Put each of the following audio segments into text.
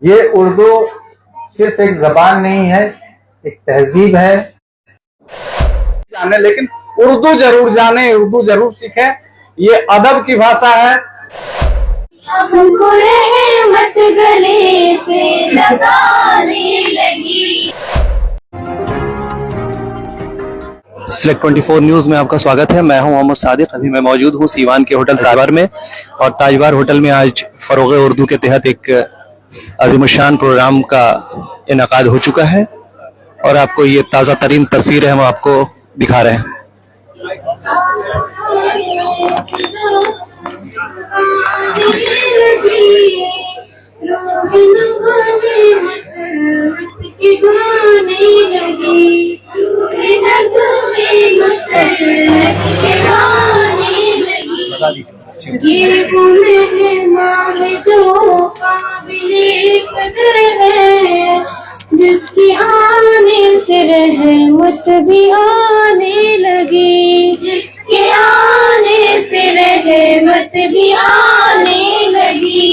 ये उर्दू सिर्फ एक जबान नहीं है, एक तहजीब है। जाने लेकिन उर्दू जरूर जाने, उर्दू जरूर सीखें। ये अदब की भाषा है। हमको रहमत गले से लगाने लगी। सिलेक्ट 24 न्यूज में आपका स्वागत है। मैं हूं मोहम्मद सादिक। अभी मैं मौजूद हूं सीवान के होटल ताजबार में, और ताजबार होटल में आज फरोग उर्दू के तहत एक अजीमुशान प्रोग्राम का इनकाद हो चुका है, और आपको ये ताज़ा तरीन तस्वीरें हम आपको दिखा रहे हैं। ये है जो काबिले कदर है, जिसकी आने से रहमत भी आने लगी, जिसके आने से रहमत भी आने लगी।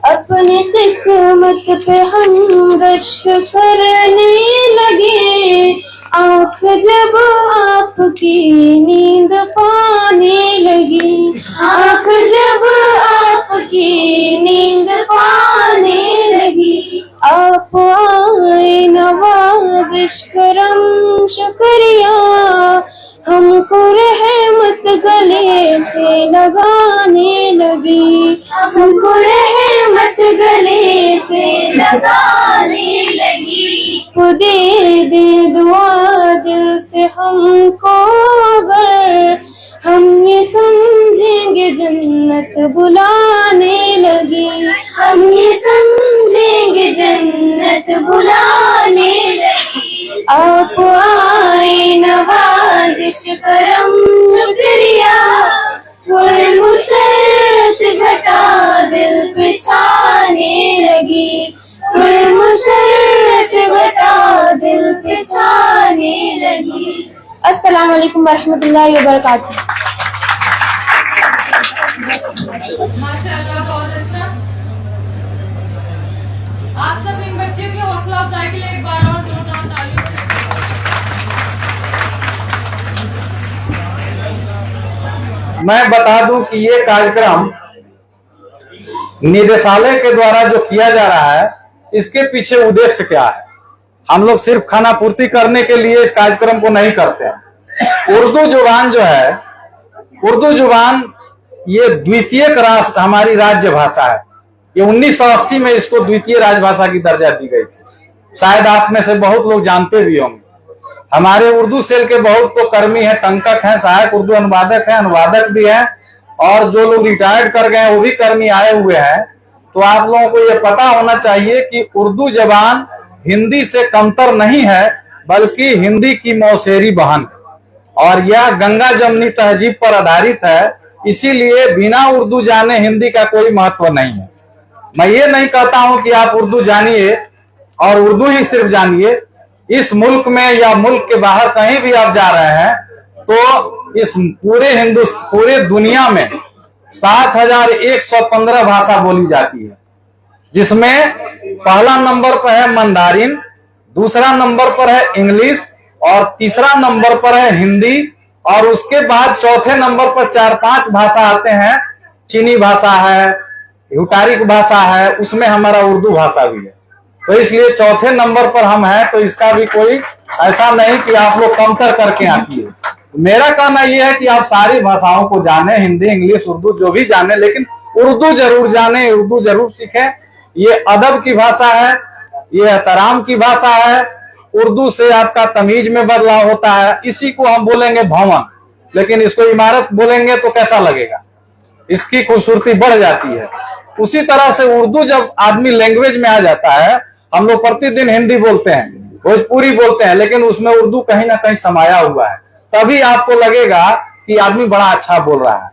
अपनी किस्मत पे हम रश्क करने लगे, आँख जब आपकी नींद पाने लगी, आँख जब आपकी नींद पाने लगी। आप आए नवाजिश करम शुक्रिया, हमको रहमत गले से लगाने लगी, हमको रहमत गले से लगाने लगी। खुदे दे दुआ दिल से हमको, अगर हम ये समझेंगे जन्नत बुलाने लगी, हम ये समझेंगे जन्नत बुलाने लगी। आप आए नवाजिश करम शुक्रिया, मुसरत घटा दिल पे छाने लगी, मुसरत घटा दिल पे छाने लगी। अस्सलाम वालेकुम वरहमतुल्लाहि वबरकातुहू। माशाल्लाह, बहुत अच्छा। आप सब इन बच्चे की हौसला अफजाई के लिए एक बार और जोरदार तालियों से। मैं बता दूं कि ये कार्यक्रम निदेशालय के द्वारा जो किया जा रहा है, इसके पीछे उद्देश्य क्या है। हम लोग सिर्फ खाना पूर्ति करने के लिए इस कार्यक्रम को नहीं करते हैं। उर्दू जुबान जो है, उर्दू जुबान ये द्वितीय हमारी राज्य भाषा है। ये 1980 में इसको द्वितीय राजभाषा की दर्जा दी गई थी। शायद आप में से बहुत लोग जानते भी होंगे। हमारे उर्दू सेल के बहुत तो कर्मी हैं, टंकक हैं, सहायक उर्दू अनुवादक हैं, अनुवादक भी हैं, और जो लोग रिटायर्ड कर गए वो भी कर्मी आए हुए हैं। तो आप लोगों को ये पता होना चाहिए कि उर्दू जबान हिंदी से कमतर नहीं है, बल्कि हिंदी की मौसेरी बहन है, और यह गंगा जमनी तहजीब पर आधारित है। इसीलिए बिना उर्दू जाने हिंदी का कोई महत्व नहीं है। मैं ये नहीं कहता हूं कि आप उर्दू जानिए और उर्दू ही सिर्फ जानिए। इस मुल्क में या मुल्क के बाहर कहीं भी आप जा रहे हैं तो इस पूरे दुनिया में 7115 भाषा बोली जाती है, जिसमें पहला नंबर पर है मंदारिन, दूसरा नंबर पर है इंग्लिश, और तीसरा नंबर पर है हिंदी, और उसके बाद चौथे नंबर पर 4-5 भाषा आते हैं। चीनी भाषा है, युटारिक भाषा है, उसमें हमारा उर्दू भाषा भी है। तो इसलिए चौथे नंबर पर हम हैं। तो इसका भी कोई ऐसा नहीं कि आप लोग कमतर करके आती है। मेरा कहना यह है कि आप सारी भाषाओं को जाने, हिंदी, इंग्लिश, उर्दू जो भी जाने, लेकिन उर्दू जरूर जाने, उर्दू जरूर सीखें। ये अदब की भाषा है, ये एहतराम की भाषा है। उर्दू से आपका तमीज में बदलाव होता है। इसी को हम बोलेंगे भवन, लेकिन इसको इमारत बोलेंगे तो कैसा लगेगा, इसकी खूबसूरती बढ़ जाती है। उसी तरह से उर्दू जब आदमी लैंग्वेज में आ जाता है, हम लोग प्रतिदिन हिंदी बोलते हैं, भोजपुरी बोलते हैं, लेकिन उसमें उर्दू कहीं ना कहीं समाया हुआ है। तभी आपको लगेगा कि आदमी बड़ा अच्छा बोल रहा है।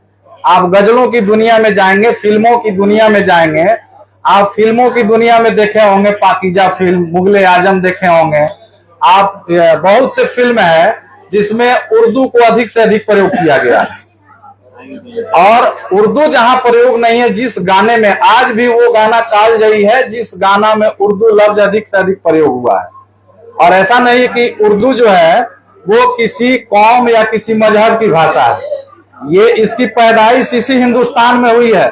आप गजलों की दुनिया में जाएंगे, फिल्मों की दुनिया में जाएंगे, आप फिल्मों की दुनिया में देखे होंगे पाकीजा फिल्म, मुगले आजम देखे होंगे आप। बहुत से फिल्म है जिसमें उर्दू को अधिक से अधिक प्रयोग किया गया है। और उर्दू जहां प्रयोग नहीं है, जिस गाने में, आज भी वो गाना कालजयी है जिस गाना में उर्दू लफ्ज अधिक से अधिक प्रयोग हुआ है। और ऐसा नहीं कि उर्दू जो है वो किसी कौम या किसी मजहब की भाषा है, ये इसकी पैदाइश इसी हिंदुस्तान में हुई है।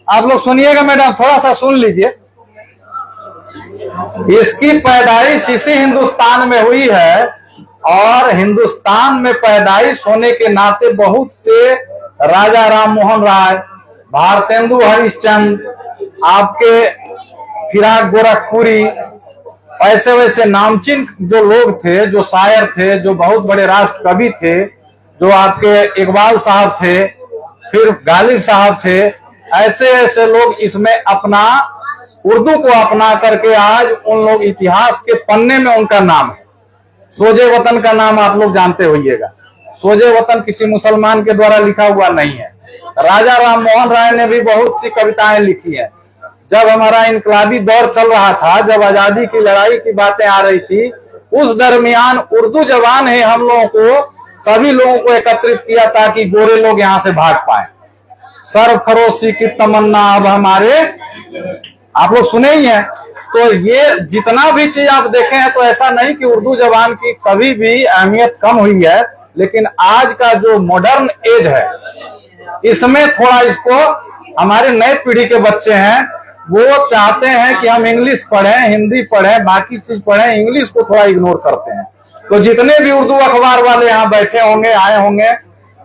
आप लोग सुनिएगा मैडम, थोड़ा सा सुन लीजिए। इसकी पैदाइश इसी हिंदुस्तान में हुई है और हिंदुस्तान में पैदाइश होने के नाते बहुत से राजा राम मोहन राय, भारतेंदु हरिश्चंद्र, आपके फिराक गोरखपुरी, ऐसे वैसे नामचीन जो लोग थे, जो शायर थे, जो बहुत बड़े राष्ट्र कवि थे, जो आपके इकबाल साहब थे, फिर गालिब साहब थे, ऐसे ऐसे लोग इसमें अपना उर्दू को अपना करके आज उन लोग इतिहास के पन्ने में उनका नाम है। सोजे वतन का नाम आप लोग जानते होइएगा। सोजे वतन किसी मुसलमान के द्वारा लिखा हुआ नहीं है। राजा राम मोहन राय ने भी बहुत सी कविताएं लिखी हैं। जब हमारा इनकलाबी दौर चल रहा था, जब आजादी की लड़ाई की बातें आ रही थी, उस दरमियान उर्दू जबान ही हम लोगों को, सभी लोगों को एकत्रित किया ताकि गोरे लोग यहाँ से भाग पाए। सरफरोशी की तमन्ना अब हमारे, आप लोग सुने ही हैं। तो ये जितना भी चीज आप देखे हैं, तो ऐसा नहीं कि उर्दू जबान की कभी भी अहमियत कम हुई है, लेकिन आज का जो मॉडर्न एज है, इसमें थोड़ा इसको, हमारे नए पीढ़ी के बच्चे हैं, वो चाहते हैं कि हम इंग्लिश पढ़ें, हिंदी पढ़ें, बाकी चीज पढ़ें, इंग्लिश को थोड़ा इग्नोर करते हैं। तो जितने भी उर्दू अखबार वाले यहाँ बैठे होंगे, आए होंगे,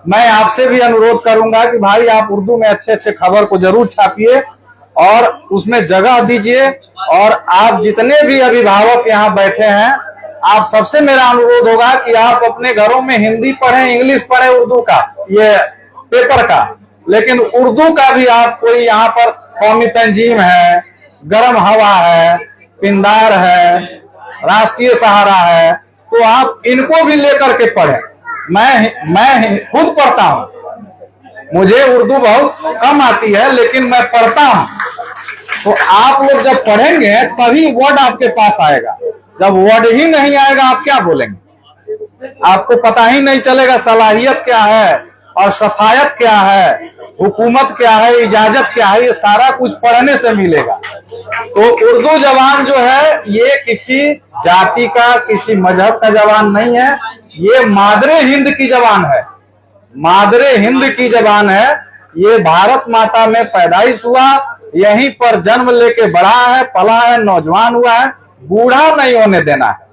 मैं आपसे भी अनुरोध करूंगा कि भाई आप उर्दू में अच्छे अच्छे खबर को जरूर छापिए और उसमें जगह दीजिए। और आप जितने भी अभिभावक यहाँ बैठे हैं, आप सबसे मेरा अनुरोध होगा कि आप अपने घरों में हिंदी पढ़ें, इंग्लिश पढ़ें, उर्दू का, ये पेपर का, लेकिन उर्दू का भी आप कोई यहाँ पर कौमी तंजीम है, गरम हवा है, पिंदार है, राष्ट्रीय सहारा है, तो आप इनको भी लेकर के पढ़ें। मैं खुद पढ़ता हूँ, मुझे उर्दू बहुत कम आती है लेकिन मैं पढ़ता हूँ। तो आप लोग जब पढ़ेंगे तभी वर्ड आपके पास आएगा। जब वर्ड ही नहीं आएगा आप क्या बोलेंगे? आपको पता ही नहीं चलेगा सलाहियत क्या है और सफायत क्या है, हुकूमत क्या है, इजाजत क्या है, ये सारा कुछ पढ़ने से मिलेगा। तो उर्दू जबान जो है ये किसी जाति का, किसी मजहब का जबान नहीं है, ये मादरे हिंद की जबान है, मादरे हिंद की जबान है। ये भारत माता में पैदाइश हुआ, यहीं पर जन्म लेके बड़ा है, पला है, नौजवान हुआ है, बूढ़ा नहीं होने देना है।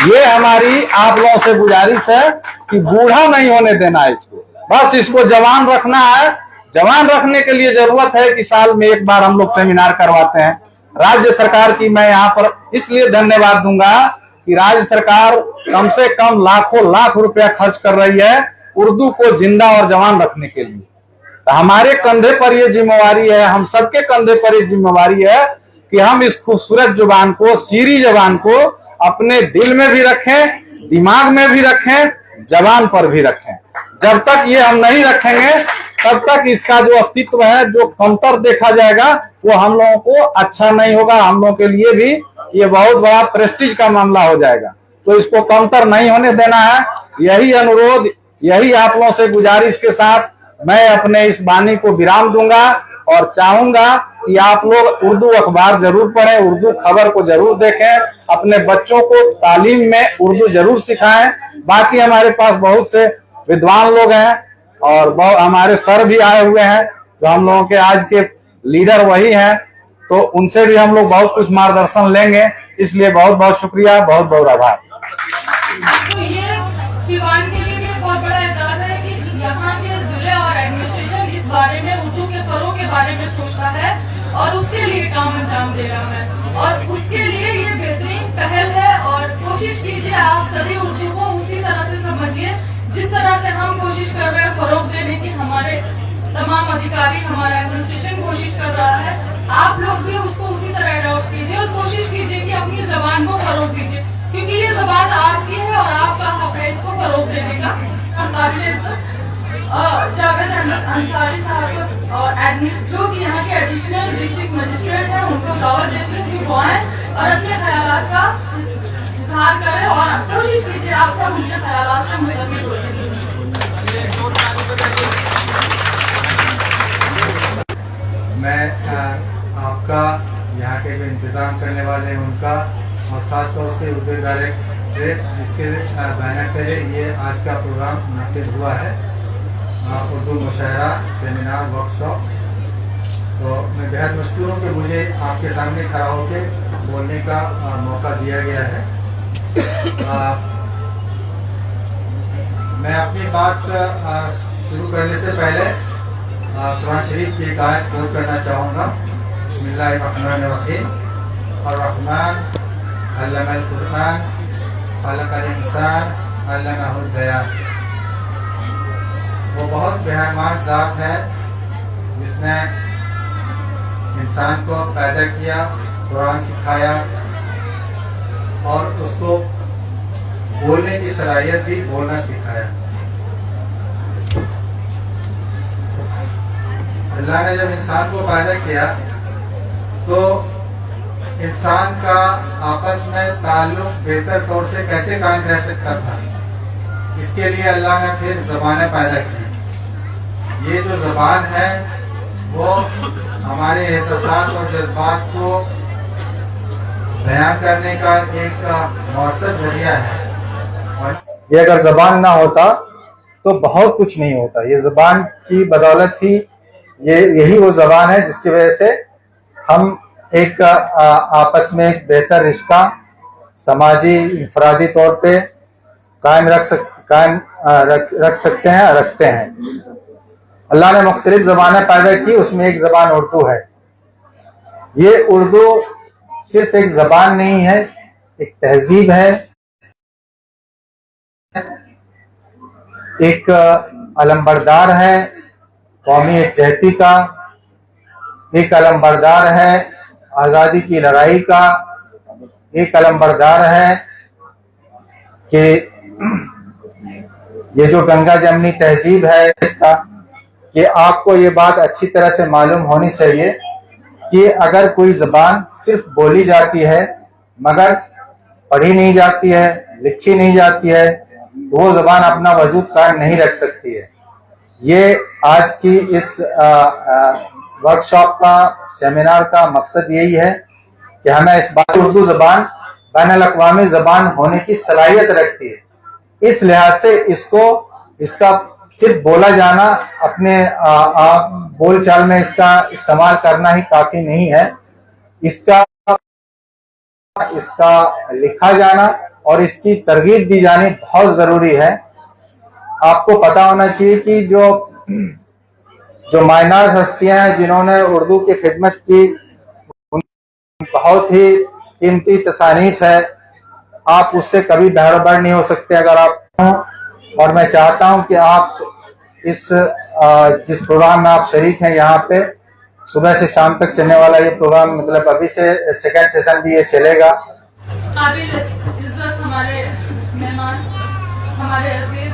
ये हमारी आप लोगों से गुजारिश है कि बूढ़ा नहीं होने देना है इसको, बस इसको जवान रखना है। जवान रखने के लिए जरूरत है कि साल में एक बार हम लोग सेमिनार करवाते हैं। राज्य सरकार की मैं यहाँ पर इसलिए धन्यवाद दूंगा कि राज्य सरकार कम से कम लाखों लाख रुपया खर्च कर रही है उर्दू को जिंदा और जवान रखने के लिए। तो हमारे कंधे पर ये जिम्मेवारी है, हम सबके कंधे पर ये जिम्मेवारी है कि हम इस खूबसूरत जुबान को, शीरी जबान को अपने दिल में भी रखें, दिमाग में भी रखें, जबान पर भी रखें। जब तक ये हम नहीं रखेंगे तब तक इसका जो अस्तित्व है, जो कमतर देखा जाएगा, वो हम लोगों को अच्छा नहीं होगा। हम लोगों के लिए भी ये बहुत बड़ा प्रेस्टीज का मामला हो जाएगा। तो इसको कमतर नहीं होने देना है। यही अनुरोध, यही आप लोगों से गुजारिश के साथ मैं अपने इस वाणी को विराम दूंगा और चाहूंगा कि आप लोग उर्दू अखबार जरूर पढ़ें, उर्दू खबर को जरूर देखें, अपने बच्चों को तालीम में उर्दू जरूर सिखाएं। बाकी हमारे पास बहुत से विद्वान लोग हैं और हमारे सर भी आए हुए हैं, जो हम लोगों के आज के लीडर वही हैं, तो उनसे भी हम लोग बहुत कुछ मार्गदर्शन लेंगे। इसलिए बहुत बहुत शुक्रिया, बहुत बहुत आभार। तो ये सिवान के लिए भी बहुत बड़ा एजाज है कि यहाँ के जिले और एडमिनिस्ट्रेशन इस बारे में, उर्दू के फरोग के बारे में सोचता है और उसके लिए काम अंजाम दे रहा है। और उसके लिए ये बेहतरीन पहल है और कोशिश कीजिए आप सभी उर्दू को उसी तरह से समझिए जिस तरह से हम कोशिश कर रहे हैं फरोग देने की। हमारे तमाम अधिकारी, हमारा एडमिनिस्ट्रेशन कोशिश कर रहा है, आप लोग भी उसको उसी तरह अडॉप्ट कीजिए और कोशिश कीजिए कि अपनी जबान को फरोग दीजिए, क्योंकि ये जबान आपकी है और आपका हक है इसको फरोग देने का। जावेद अंसारी साहब और जो कि यहाँ के एडिशनल डिस्ट्रिक्ट मजिस्ट्रेट हैं, उनको दावत देते हैं कि वो आए और अच्छे ख्यालात का इजहार करें और कोशिश कीजिए आप सब उनके ख्यालात से मुतमिल होते हैं। उनका, यहाँ के जो इंतज़ाम करने वाले हैं उनका, और ख़ास तौर से उर्दू डायरेक्टरेट जिसके बैनर तले ये आज का प्रोग्राम मुनक़िद हुआ है, उर्दू मुशायरा सेमिनार वर्कशॉप। तो मैं बेहद मशकूर हूँ कि मुझे आपके सामने खड़ा होकर बोलने का मौका दिया गया है। मैं अपनी बात शुरू करने से पहले कुरान शरीफ की एक आयत कोट करना चाहूँगा। बिस्मिल्लाहिर्रहमानिर्रहीम। अर्रहमान अल्लमल कुरान खलक़ल इंसान अल्लमहुल बयान। वो बहुत मेहरबान ज़ात है जिसने इंसान को पैदा किया, कुरान सिखाया और उसको बोलने की सलाहियत दी, बोलना सिखाया। अल्लाह ने जब इंसान को पैदा किया तो इंसान का आपस में ताल्लुक बेहतर तौर से कैसे कायम रह सकता था, इसके लिए अल्लाह ने फिर ज़बानें पैदा की। ये जो ज़बान है वो हमारे एहसासात और जज्बात को बयान करने का एक मौसर जरिया है। और ये अगर ज़बान ना होता तो बहुत कुछ नहीं होता। ये ज़बान की बदौलत ही यही वो ज़बान है जिसकी वजह से हम एक आपस में एक बेहतर रिश्ता समाजी इंफरादी तौर पे कायम रख सकते हैं, रखते हैं। अल्लाह ने मुख्तलिफ ज़बानें पैदा की, उसमें एक ज़बान उर्दू है। ये उर्दू सिर्फ एक ज़बान नहीं है, एक तहजीब है, एक अलंबरदार है कौमी यकजहती का, एक अलंबरदार है आज़ादी की लड़ाई का, एक अलंबरदार है कि ये जो गंगा जमनी तहजीब है इसका, कि आपको ये बात अच्छी तरह से मालूम होनी चाहिए कि अगर कोई ज़बान सिर्फ बोली जाती है मगर पढ़ी नहीं जाती है, लिखी नहीं जाती है, तो वो ज़बान अपना वजूद कायम नहीं रख सकती है। ये आज की इस वर्कशॉप का, सेमिनार का मकसद यही है कि हमें इस बात, उर्दू ज़बान बैनुल-अक़वामी ज़बान होने की सलाहियत रखती है। इस लिहाज से इसका सिर्फ बोला जाना, अपने बोलचाल में इसका इस्तेमाल करना ही काफी नहीं है। इसका लिखा जाना और इसकी तरगीब दी जानी बहुत जरूरी है। आपको पता होना चाहिए कि जो मायनाज हस्तियां हैं जिन्होंने उर्दू की खिदमत की, बहुत ही कीमती तसानीफ है, आप उससे कभी बहरोबर नहीं हो सकते अगर आप। और मैं चाहता हूं कि आप जिस प्रोग्राम में आप शरीक हैं, यहाँ पे सुबह से शाम तक चलने वाला ये प्रोग्राम, मतलब अभी से सेकंड सेशन भी ये चलेगा। काबिल इज्जत हमारे मेहमान, हमारे अजीज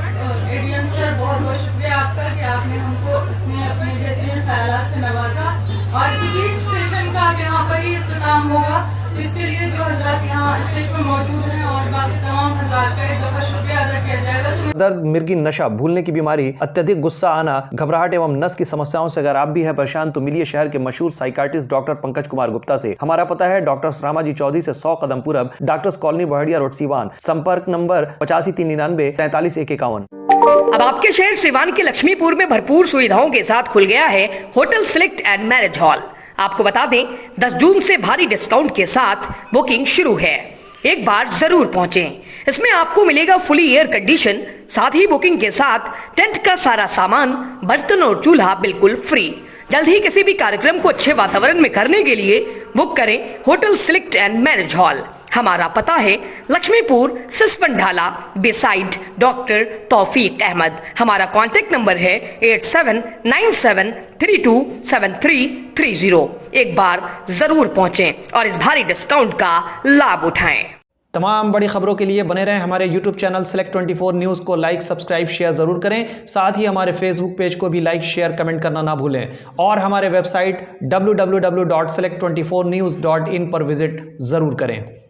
एडीएम सर, बहुत बहुत शुक्रिया आपका कि आपने हमको इतने अपने बेहतरीन ख्यालात से नवाजा। और इस सेशन का यहाँ पर ही इख्तिताम होगा, इसके लिए जो हज़रात यहाँ स्टेज पर मौजूद हैं और बाकी तमाम हज़रात का एक दफ़ा शुक्रिया अदा किया जाएगा। दर्द, मिर्गी, नशा, भूलने की बीमारी, अत्यधिक गुस्सा आना, घबराहट एवं नस की समस्याओं से अगर आप भी हैं परेशान तो मिलिए शहर के मशहूर साइकाट्रिस्ट डॉक्टर पंकज कुमार गुप्ता से। हमारा पता है डॉक्टर रामाजी चौधरी से 100 कदम पूरब, doctors colony Bahadiya road Siwan. संपर्क नंबर 85 399 43 151। अब आपके शहर सिवान के लक्ष्मीपुर में भरपूर सुविधाओं के साथ खुल गया है hotel select and marriage hall. आपको बता दें 10 जून से भारी डिस्काउंट के साथ बुकिंग शुरू है, एक बार जरूर पहुंचें। इसमें आपको मिलेगा फुली एयर कंडीशन, साथ ही बुकिंग के साथ टेंट का सारा सामान, बर्तन और चूल्हा बिल्कुल फ्री। जल्द ही किसी भी कार्यक्रम को अच्छे वातावरण में करने के लिए बुक करें hotel select and marriage hall. हमारा पता है लक्ष्मीपुर सिसवन ढाला बिसाइड डॉक्टर तौफीक अहमद। हमारा कॉन्टेक्ट नंबर है 8797327330। एक बार जरूर पहुंचें और इस भारी डिस्काउंट का लाभ उठाएं। तमाम बड़ी खबरों के लिए बने रहें हमारे YouTube चैनल Select 24 न्यूज़ को लाइक, सब्सक्राइब, शेयर ज़रूर करें। साथ ही हमारे Facebook पेज को भी लाइक, शेयर, कमेंट करना ना भूलें और हमारे वेबसाइट www.select24news.in पर विजिट ज़रूर करें।